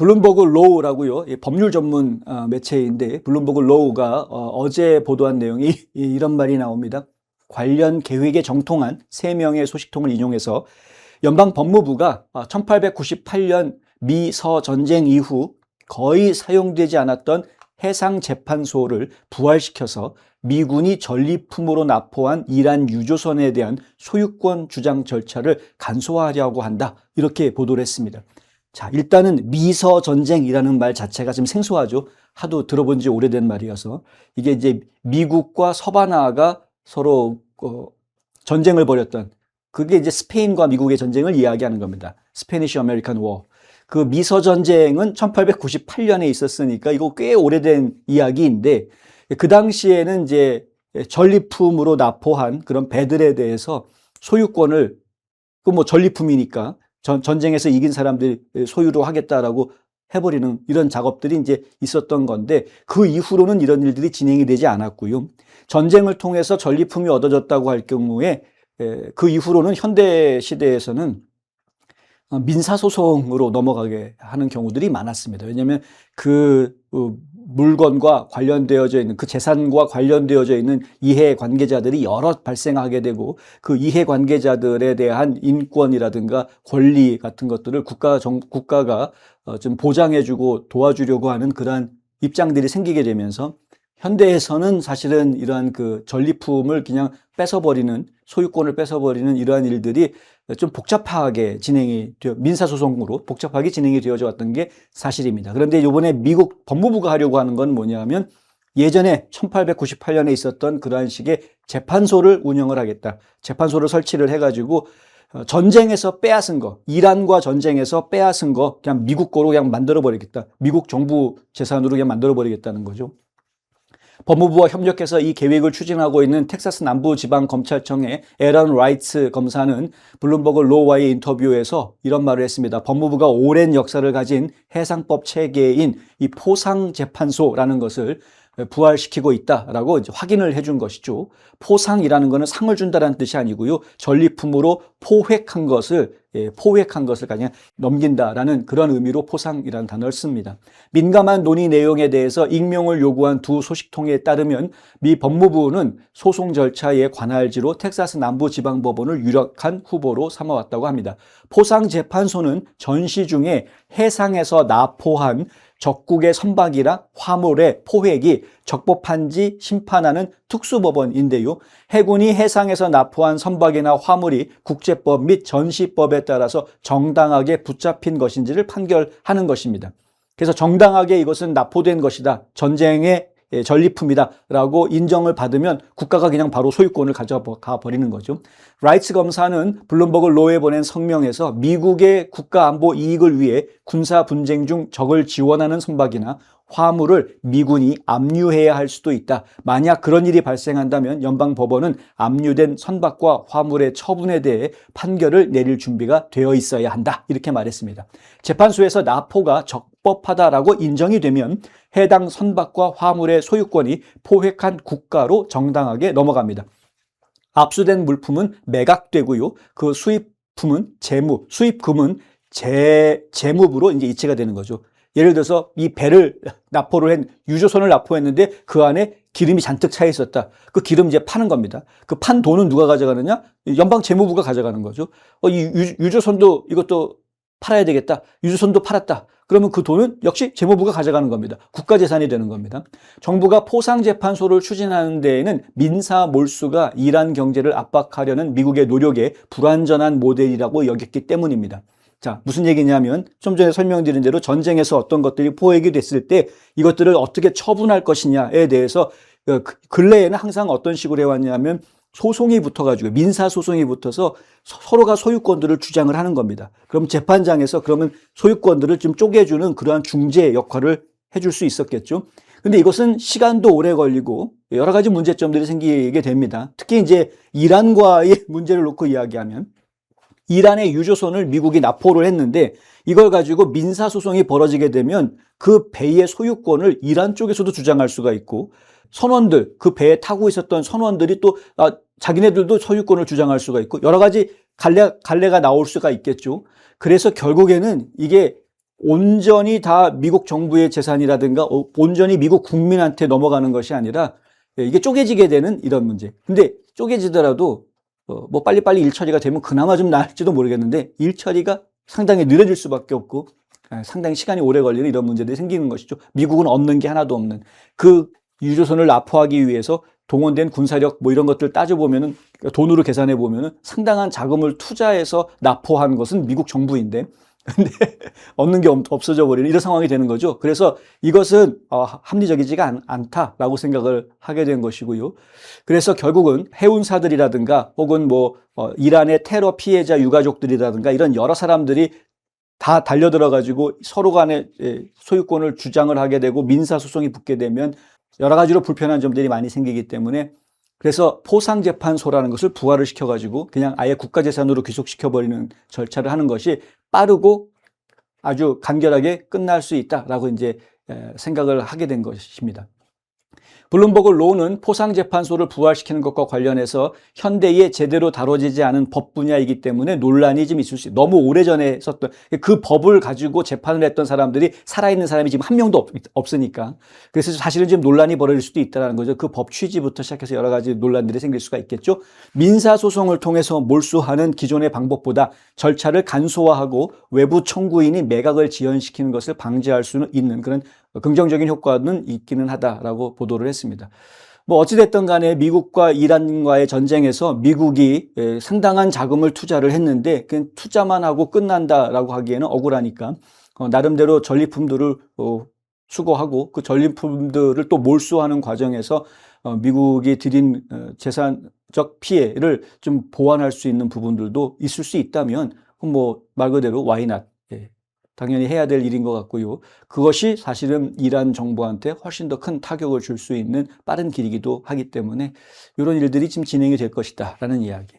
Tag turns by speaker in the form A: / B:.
A: 블룸버그 로우라고요. 법률 전문 매체인데 블룸버그 로우가 어제 보도한 내용이 이런 말이 나옵니다. 관련 계획에 정통한 3명의 소식통을 인용해서 연방 법무부가 1898년 미서 전쟁 이후 거의 사용되지 않았던 해상재판소를 부활시켜서 미군이 전리품으로 납포한 이란 유조선에 대한 소유권 주장 절차를 간소화하려고 한다. 이렇게 보도를 했습니다. 자, 일단은 미서 전쟁이라는 말 자체가 좀 생소하죠. 하도 들어본 지 오래된 말이어서. 이게 이제 미국과 서바나가 서로 전쟁을 벌였던, 그게 이제 스페인과 미국의 전쟁을 이야기하는 겁니다. 스페니쉬 아메리칸 워. 그 미서 전쟁은 1898년에 있었으니까 이거 꽤 오래된 이야기인데, 그 당시에는 이제 전리품으로 납포한 그런 배들에 대해서 소유권을, 그 뭐 전리품이니까 전쟁에서 이긴 사람들이 소유로 하겠다라고 해버리는 이런 작업들이 이제 있었던 건데, 그 이후로는 이런 일들이 진행이 되지 않았고요. 전쟁을 통해서 전리품이 얻어졌다고 할 경우에 그 이후로는 현대 시대에서는 민사소송으로 넘어가게 하는 경우들이 많았습니다. 왜냐하면 그 물건과 관련되어져 있는, 그 재산과 관련되어져 있는 이해관계자들이 여럿 발생하게 되고, 그 이해관계자들에 대한 인권이라든가 권리 같은 것들을 국가가 좀 보장해주고 도와주려고 하는 그러한 입장들이 생기게 되면서, 현대에서는 사실은 이러한 그 전리품을 그냥 뺏어버리는, 소유권을 뺏어버리는 이러한 일들이 좀 복잡하게 진행이 되어, 민사소송으로 복잡하게 진행이 되어져 왔던 게 사실입니다. 그런데 이번에 미국 법무부가 하려고 하는 건 뭐냐면, 예전에 1898년에 있었던 그러한 식의 재판소를 운영을 하겠다. 재판소를 설치를 해가지고 전쟁에서 빼앗은 거, 이란과 전쟁에서 빼앗은 거 그냥 미국 거로 그냥 만들어버리겠다. 미국 정부 재산으로 그냥 만들어버리겠다는 거죠. 법무부와 협력해서 이 계획을 추진하고 있는 텍사스 남부지방검찰청의 에런 라이츠 검사는 블룸버그 로우와의 인터뷰에서 이런 말을 했습니다. 법무부가 오랜 역사를 가진 해상법 체계인 이 포상재판소라는 것을 부활시키고 있다라고 이제 확인을 해준 것이죠. 포상이라는 것은 상을 준다는 뜻이 아니고요. 전리품으로 포획한 것을 그냥 넘긴다라는 그런 의미로 포상이라는 단어를 씁니다. 민감한 논의 내용에 대해서 익명을 요구한 두 소식통에 따르면 미 법무부는 소송 절차의 관할지로 텍사스 남부지방법원을 유력한 후보로 삼아왔다고 합니다. 포상재판소는 전시 중에 해상에서 납포한 적국의 선박이나 화물의 포획이 적법한지 심판하는 특수법원인데요. 해군이 해상에서 납포한 선박이나 화물이 국제법 및 전시법에 따라서 정당하게 붙잡힌 것인지를 판결하는 것입니다. 그래서 정당하게 이것은 납포된 것이다, 전쟁의 전리품이다 라고 인정을 받으면 국가가 그냥 바로 소유권을 가져가 버리는 거죠. 라이츠 검사는 블룸버그 로우에 보낸 성명에서 미국의 국가안보 이익을 위해 군사 분쟁 중 적을 지원하는 선박이나 화물을 미군이 압류해야 할 수도 있다. 만약 그런 일이 발생한다면 연방법원은 압류된 선박과 화물의 처분에 대해 판결을 내릴 준비가 되어 있어야 한다. 이렇게 말했습니다. 재판소에서 납포가 적법하다라고 인정이 되면 해당 선박과 화물의 소유권이 포획한 국가로 정당하게 넘어갑니다. 압수된 물품은 매각되고요. 그 수입품은 수입금은 재무부로 이제 이체가 되는 거죠. 예를 들어서 이 배를 유조선을 납포했는데 그 안에 기름이 잔뜩 차 있었다. 그 기름 이제 파는 겁니다. 그 판 돈은 누가 가져가느냐? 연방 재무부가 가져가는 거죠. 이 유조선도 이것도 팔아야 되겠다. 유조선도 팔았다. 그러면 그 돈은 역시 재무부가 가져가는 겁니다. 국가재산이 되는 겁니다. 정부가 포상재판소를 추진하는 데에는 민사 몰수가 이란 경제를 압박하려는 미국의 노력에 불완전한 모델이라고 여겼기 때문입니다. 자, 무슨 얘기냐면 좀 전에 설명드린 대로 전쟁에서 어떤 것들이 포획이 됐을 때 이것들을 어떻게 처분할 것이냐에 대해서 근래에는 항상 어떤 식으로 해왔냐면 소송이 붙어가지고, 민사소송이 붙어서 서로가 소유권들을 주장을 하는 겁니다. 그럼 재판장에서 그러면 소유권들을 좀 쪼개주는 그러한 중재 역할을 해줄 수 있었겠죠. 근데 이것은 시간도 오래 걸리고 여러 가지 문제점들이 생기게 됩니다. 특히 이제 이란과의 문제를 놓고 이야기하면, 이란의 유조선을 미국이 납포를 했는데 이걸 가지고 민사소송이 벌어지게 되면 그 배의 소유권을 이란 쪽에서도 주장할 수가 있고, 선원들, 그 배에 타고 있었던 선원들이 또 자기네들도 소유권을 주장할 수가 있고, 여러 가지 갈래가 나올 수가 있겠죠. 그래서 결국에는 이게 온전히 다 미국 정부의 재산이라든가 온전히 미국 국민한테 넘어가는 것이 아니라 이게 쪼개지게 되는 이런 문제. 근데 쪼개지더라도 뭐 빨리빨리 일 처리가 되면 그나마 좀 나을지도 모르겠는데 일 처리가 상당히 느려질 수밖에 없고 상당히 시간이 오래 걸리는 이런 문제들이 생기는 것이죠. 미국은 얻는 게 하나도 없는 그 유조선을 납포하기 위해서 동원된 군사력 뭐 이런 것들 따져보면은 돈으로 계산해 보면은 상당한 자금을 투자해서 납포한 것은 미국 정부인데 근데 얻는 게 없어져 버리는 이런 상황이 되는 거죠. 그래서 이것은 합리적이지가 않다라고 생각을 하게 된 것이고요. 그래서 결국은 해운사들이라든가 혹은 뭐 이란의 테러 피해자 유가족들이라든가 이런 여러 사람들이 다 달려들어 가지고 서로 간에 소유권을 주장을 하게 되고 민사소송이 붙게 되면 여러 가지로 불편한 점들이 많이 생기기 때문에 그래서 포상재판소라는 것을 부활을 시켜가지고 그냥 아예 국가재산으로 귀속시켜버리는 절차를 하는 것이 빠르고 아주 간결하게 끝날 수 있다라고 이제 생각을 하게 된 것입니다. 블룸버그 로우는 포상재판소를 부활시키는 것과 관련해서 현대에 제대로 다뤄지지 않은 법 분야이기 때문에 논란이 좀 있을 수 있어요. 너무 오래전에 썼던 그 법을 가지고 재판을 했던 사람들이 살아있는 사람이 지금 한 명도 없으니까 그래서 사실은 지금 논란이 벌어질 수도 있다는 거죠. 그 법 취지부터 시작해서 여러 가지 논란들이 생길 수가 있겠죠. 민사소송을 통해서 몰수하는 기존의 방법보다 절차를 간소화하고 외부 청구인이 매각을 지연시키는 것을 방지할 수 있는 그런 긍정적인 효과는 있기는 하다라고 보도를 했습니다. 뭐 어찌됐든 간에 미국과 이란과의 전쟁에서 미국이 상당한 자금을 투자를 했는데 그냥 투자만 하고 끝난다라고 하기에는 억울하니까 나름대로 전리품들을 수거하고 그 전리품들을 또 몰수하는 과정에서 미국이 들인 재산적 피해를 좀 보완할 수 있는 부분들도 있을 수 있다면 뭐 말 그대로 why not? 당연히 해야 될 일인 것 같고요. 그것이 사실은 이란 정부한테 훨씬 더 큰 타격을 줄 수 있는 빠른 길이기도 하기 때문에 이런 일들이 지금 진행이 될 것이다 라는 이야기.